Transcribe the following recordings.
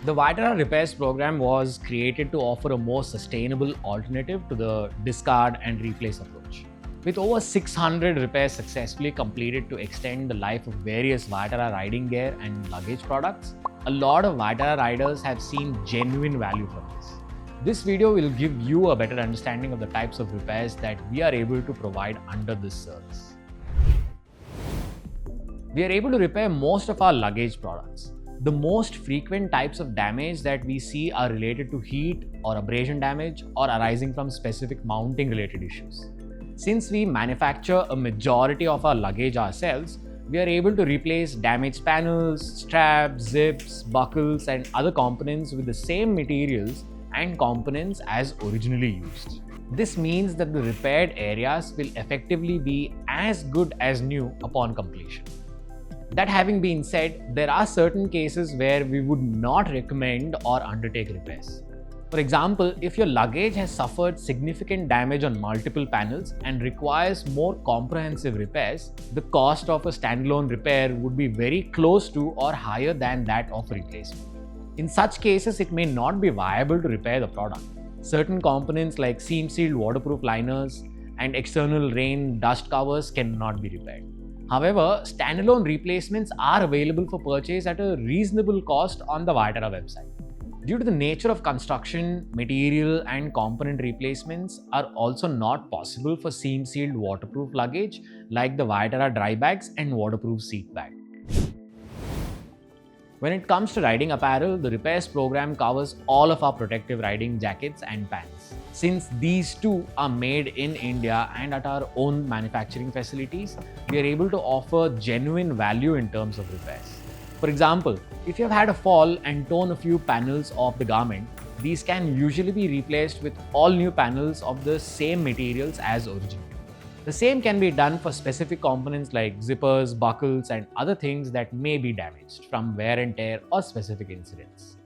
The ViaTerra repairs program was created to offer a more sustainable alternative to the discard and replace approach. With over 600 repairs successfully completed to extend the life of various ViaTerra riding gear and luggage products, a lot of ViaTerra riders have seen genuine value from this. This video will give you a better understanding of the types of repairs that we are able to provide under this service. We are able to repair most of our luggage products. The most frequent types of damage that we see are related to heat or abrasion damage or arising from specific mounting related issues. Since we manufacture a majority of our luggage ourselves, we are able to replace damaged panels, straps, zips, buckles, and other components with the same materials and components as originally used. This means that the repaired areas will effectively be as good as new upon completion. That having been said, there are certain cases where we would not recommend or undertake repairs. For example, if your luggage has suffered significant damage on multiple panels and requires more comprehensive repairs, the cost of a standalone repair would be very close to or higher than that of replacement. In such cases, it may not be viable to repair the product. Certain components like seam-sealed waterproof liners and external rain dust covers cannot be repaired. However, standalone replacements are available for purchase at a reasonable cost on the ViaTerra website. Due to the nature of construction, material and component replacements are also not possible for seam-sealed waterproof luggage like the ViaTerra dry bags and waterproof seat bag. When it comes to riding apparel, the repairs program covers all of our protective riding jackets and pants. Since these two are made in India and at our own manufacturing facilities, we are able to offer genuine value in terms of repairs. For example, if you have had a fall and torn a few panels of the garment, these can usually be replaced with all new panels of the same materials as original. The same can be done for specific components like zippers, buckles, and other things that may be damaged from wear and tear or specific incidents.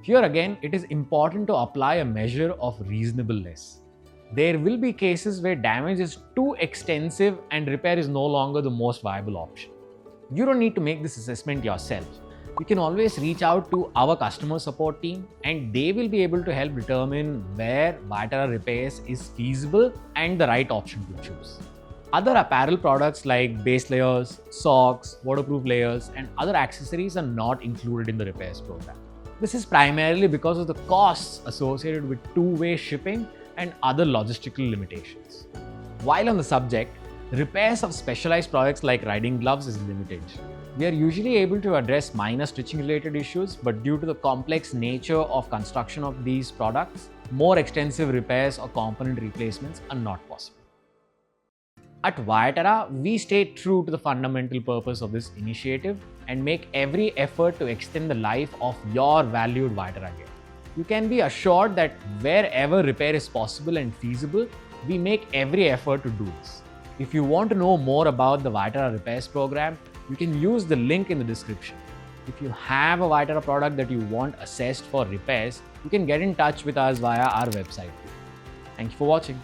Here again, it is important to apply a measure of reasonableness. There will be cases where damage is too extensive and repair is no longer the most viable option. You don't need to make this assessment yourself. You can always reach out to our customer support team and they will be able to help determine where ViaTerra repairs is feasible and the right option to choose. Other apparel products like base layers, socks, waterproof layers, and other accessories are not included in the repairs program. This is primarily because of the costs associated with two-way shipping and other logistical limitations. While on the subject, repairs of specialized products like riding gloves is limited. We are usually able to address minor stitching related issues, but due to the complex nature of construction of these products, more extensive repairs or component replacements are not possible. At ViaTerra, we stay true to the fundamental purpose of this initiative and make every effort to extend the life of your valued ViaTerra gear. You can be assured that wherever repair is possible and feasible, we make every effort to do this. If you want to know more about the ViaTerra repairs program, you can use the link in the description. If you have a ViaTerra product that you want assessed for repairs, you can get in touch with us via our website. Thank you for watching.